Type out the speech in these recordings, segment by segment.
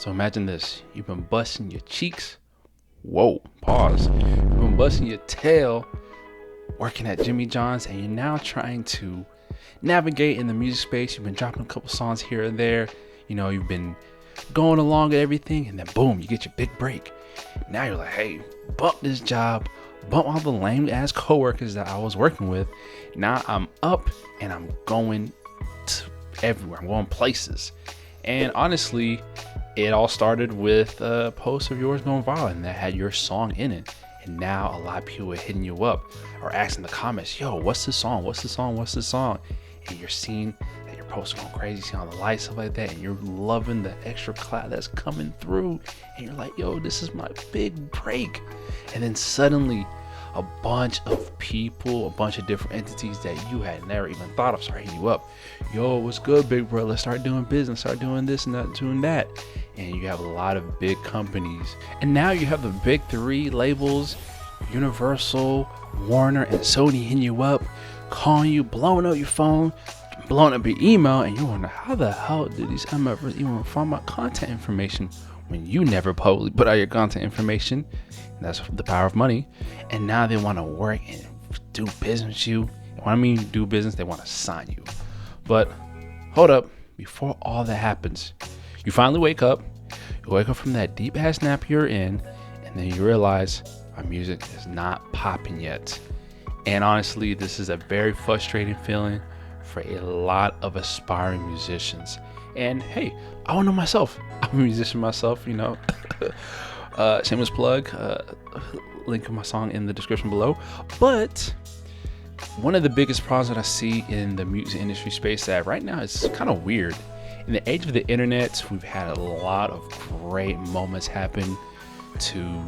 So imagine this. You've been busting your cheeks. Whoa, pause. You've been busting your tail working at Jimmy John's, and you're now trying to navigate in the music space. You've been dropping a couple songs here and there. You've been going along with everything, and then boom, you get your big break. Now you're like, hey, bump this job, bump all the lame ass coworkers that I was working with. Now I'm up and I'm going to everywhere. I'm going places. And honestly, it all started with a post of yours going viral and that had your song in it. And now a lot of people are hitting you up or asking in the comments, yo, what's the song? What's the song? What's the song? And you're seeing that your post going crazy, seeing all the lights, stuff like that. And you're loving the extra cloud that's coming through. And you're like, yo, this is my big break. And then suddenly a bunch of people, a bunch of different entities that you had never even thought of start hitting you up. Yo, what's good, big bro? Let's start doing business, start doing this and that, doing that. And you have a lot of big companies. And now you have the big three labels, Universal, Warner, and Sony hitting you up, calling you, blowing up your phone, blowing up your email, and you wonder, how the hell did these MFers even find my contact information when you never publicly put out your contact information? And that's the power of money. And now they want to work and do business with you. And when I mean do business, they want to sign you. But hold up, before all that happens, you finally wake up. You wake up from that deep ass nap you're in, and then you realize our music is not popping yet. And honestly, this is a very frustrating feeling for a lot of aspiring musicians. And hey, I don't know myself. I'm a musician myself, shameless plug, link of my song in the description below. But one of the biggest problems that I see in the music industry space that right now is kind of weird. In the age of the internet, we've had a lot of great moments happen to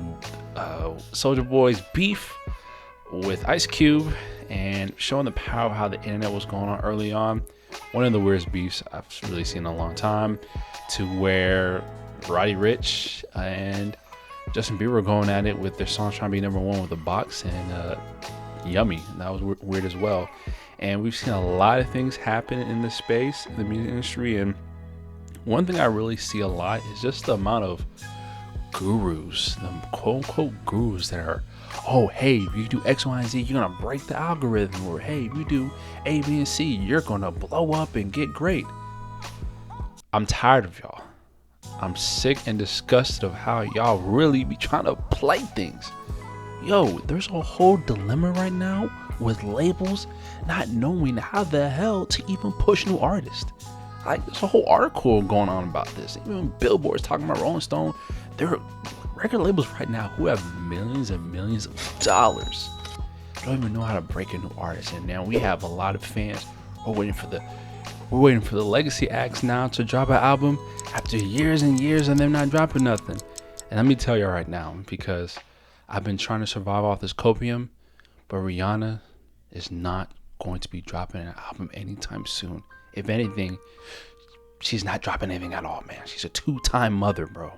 Soulja Boy's beef with Ice Cube and showing the power of how the internet was going on early on. One of the weirdest beefs I've really seen in a long time, to where Roddy Ricch and Justin Bieber were going at it with their song trying to be number one with the box and Yummy. And that was weird as well. And we've seen a lot of things happen in this space, in the music industry. And one thing I really see a lot is just the amount of gurus, the quote unquote gurus that are, oh, hey, if you do X, Y, and Z, you're going to break the algorithm. Or, hey, if you do A, B, and C, you're going to blow up and get great. I'm tired of y'all. I'm sick and disgusted of how y'all really be trying to play things. Yo, there's a whole dilemma right now with labels not knowing how the hell to even push new artists. Like, there's a whole article going on about this. Even Billboard's talking about Rolling Stone. There are record labels right now who have millions and millions of dollars. Don't even know how to break a new artist. And now we have a lot of fans who are waiting for the legacy acts now to drop an album after years and years and them not dropping nothing. And let me tell you right now, because I've been trying to survive off this copium, but Rihanna is not going to be dropping an album anytime soon. If anything, she's not dropping anything at all, man. She's a 2-time mother, bro.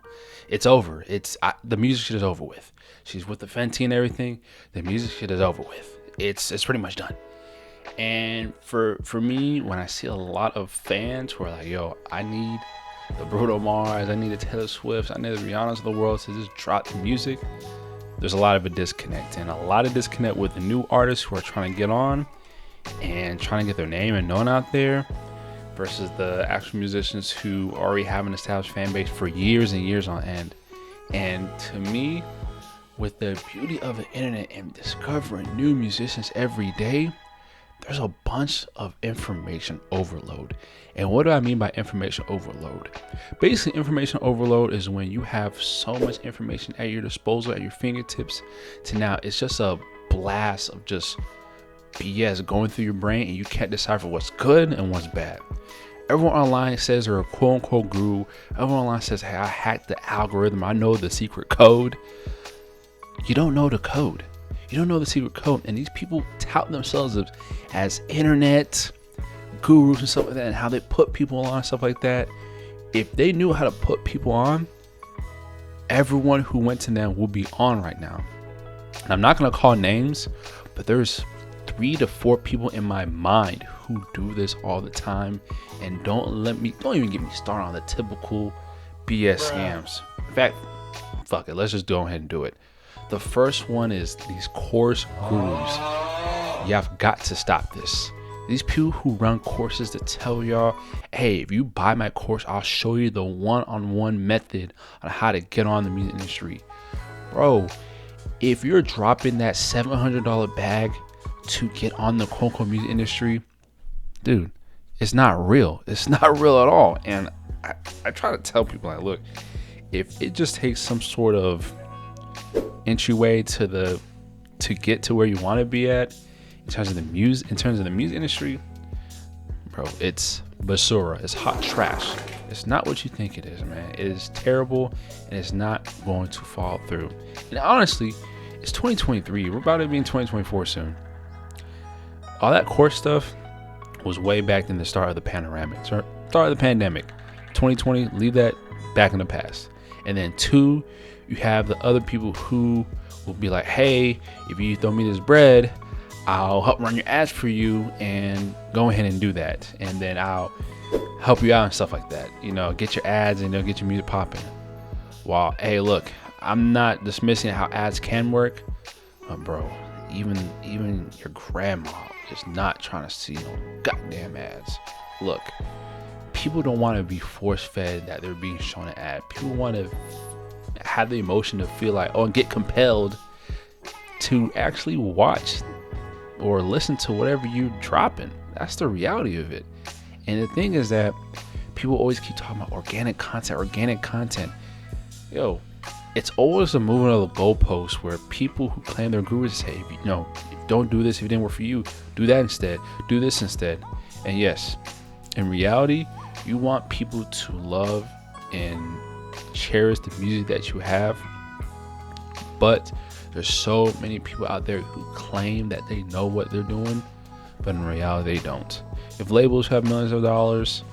It's over. The music shit is over with. She's with the Fenty and everything. The music shit is over with. It's pretty much done. And for me, when I see a lot of fans who are like, yo, I need the Bruno Mars, I need the Taylor Swift, I need the Rihanna's of the world to just drop the music, there's a lot of a disconnect. And a lot of disconnect with the new artists who are trying to get on and trying to get their name and known out there, versus the actual musicians who already have an established fan base for years and years on end. And to me, with the beauty of the internet and discovering new musicians every day, there's a bunch of information overload. And what do I mean by information overload? Basically, information overload is when you have so much information at your disposal, at your fingertips, to now it's just a blast of just BS going through your brain, and you can't decipher what's good and what's bad. Everyone online says they're a quote unquote guru. Everyone online says, hey, I hacked the algorithm, I know the secret code. You don't know the code. You don't know the secret code. And these people tout themselves as internet gurus and stuff like that, and how they put people on and stuff like that. If they knew how to put people on, everyone who went to them will be on right now. And I'm not going to call names, but there's 3 to 4 people in my mind who do this all the time. And don't even get me started on the typical BS scams. In fact, fuck it. Let's just go ahead and do it. The first one is these course gurus. You have got to stop this. These people who run courses that tell y'all, hey, if you buy my course, I'll show you the one-on-one method on how to get on the music industry. Bro, if you're dropping that $700 bag to get on the quote-unquote music industry, dude, it's not real. It's not real at all. And I try to tell people, like, look, if it just takes some sort of entryway to get to where you want to be at in terms of the music industry, bro, it's basura. It's hot trash. It's not what you think it is, man. It is terrible, and it's not going to fall through. And honestly, it's 2023. We're about to be in 2024 soon. All that course stuff was way back in the start of the pandemic. 2020, leave that back in the past. And then 2, you have the other people who will be like, hey, if you throw me this bread, I'll help run your ads for you, and go ahead and do that. And then I'll help you out and stuff like that. You know, get your ads and they'll get your music popping. Well, hey, look, I'm not dismissing how ads can work, but bro, even your grandma is not trying to see no goddamn ads. Look, people don't want to be force-fed that they're being shown an ad. People want to have the emotion to feel like, and get compelled to actually watch or listen to whatever you're dropping. That's the reality of it. And the thing is that people always keep talking about organic content. Yo, it's always a moving of the goalposts where people who claim they're gurus say, don't do this if it didn't work for you. Do that instead. Do this instead. And yes, in reality, you want people to love and cherish the music that you have, but there's so many people out there who claim that they know what they're doing, but in reality they don't. If labels have millions of dollars,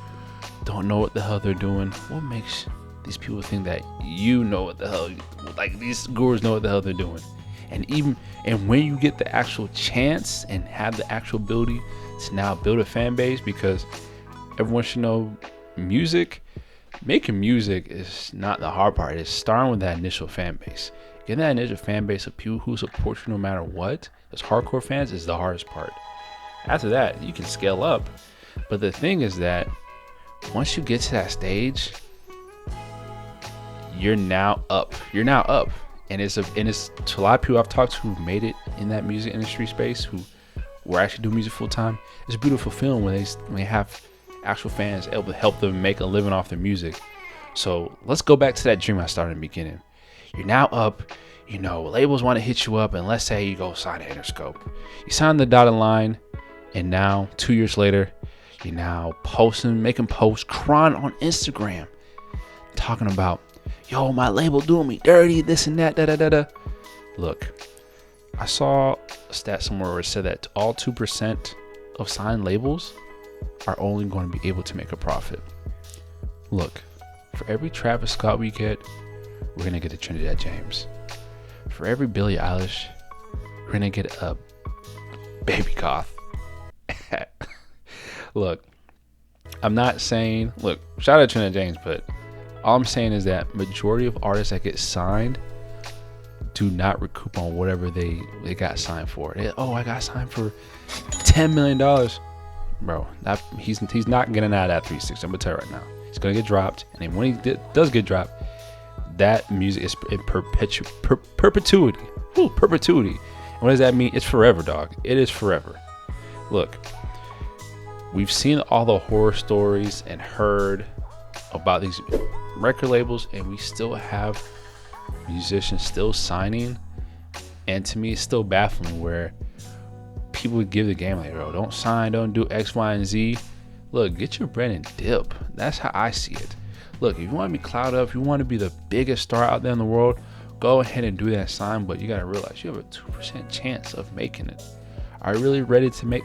don't know what the hell they're doing, what makes these people think that you know what the hell, like these gurus know what the hell they're doing? And when you get the actual chance and have the actual ability to now build a fan base, because everyone should know making music is not the hard part. It's starting with that initial fan base. Getting that initial fan base of people who support you no matter what, as hardcore fans, is the hardest part. After that, you can scale up. But the thing is that once you get to that stage, you're now up. And it's to a lot of people I've talked to who've made it in that music industry space, who were actually doing music full time. It's a beautiful feeling when they have actual fans able to help them make a living off their music. So let's go back to that dream I started in the beginning. You're now up, labels want to hit you up, and let's say you go sign Interscope. You sign the dotted line, and now 2 years later, you're now making posts, crying on Instagram, talking about, yo, my label doing me dirty, this and that, da-da-da-da. Look, I saw a stat somewhere where it said that all 2% of signed labels are only going to be able to make a profit. Look, for every Travis Scott we get, we're going to get a Trinidad James. For every Billie Eilish, we're going to get a Baby Goth. Look, I'm not saying, shout out to Trinidad James, but all I'm saying is that majority of artists that get signed do not recoup on whatever they got signed for. I got signed for $10 million. Bro, he's not getting out of that 360. I'm going to tell you right now. It's going to get dropped. And then when he does get dropped, that music is in perpetuity. Perpetuity. And what does that mean? It's forever, dog. It is forever. Look, we've seen all the horror stories and heard about these record labels, and we still have musicians still signing. And to me, it's still baffling where people would give the game like, bro, don't sign, don't do X, Y, and Z. Look, get your bread and dip. That's how I see it. Look, if you want to be cloud up, if you want to be the biggest star out there in the world, go ahead and do that sign, but you got to realize you have a 2% chance of making it. Are you really ready to make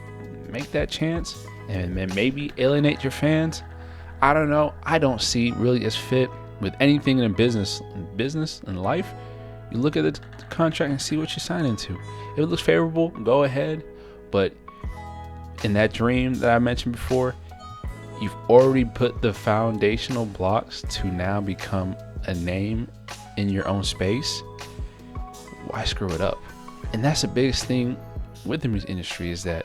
that chance and then maybe alienate your fans? I don't know. I don't see really as fit with anything in business and life. You look at the contract and see what you sign into. If it looks favorable, go ahead. But in that dream that I mentioned before, you've already put the foundational blocks to now become a name in your own space. Why screw it up? And that's the biggest thing with the music industry, is that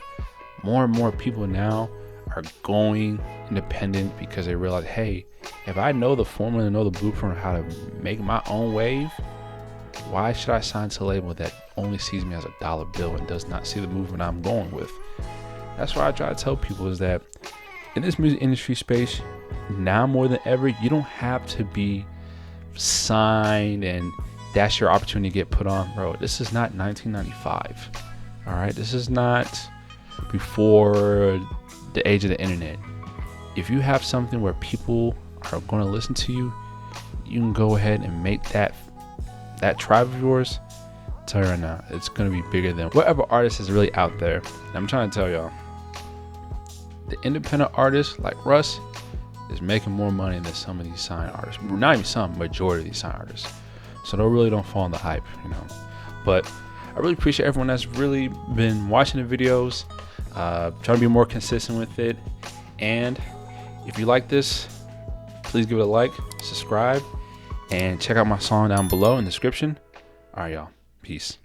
more and more people now are going independent because they realize, hey, if I know the formula and know the blueprint of how to make my own wave, why should I sign to a label that only sees me as a dollar bill and does not see the movement I'm going with? That's why I try to tell people, is that in this music industry space, now more than ever, you don't have to be signed and that's your opportunity to get put on. Bro, this is not 1995. All right, this is not before the age of the internet. If you have something where people are going to listen to you, you can go ahead and make that tribe of yours. I'll tell you right now, it's going to be bigger than whatever artist is really out there. And I'm trying to tell y'all, the independent artist like Russ is making more money than some of these signed artists. Not even some, majority of these signed artists. So don't fall in the hype, you know. But I really appreciate everyone that's really been watching the videos, trying to be more consistent with it. And if you like this, please give it a like, subscribe, and check out my song down below in the description. All right, y'all. Peace.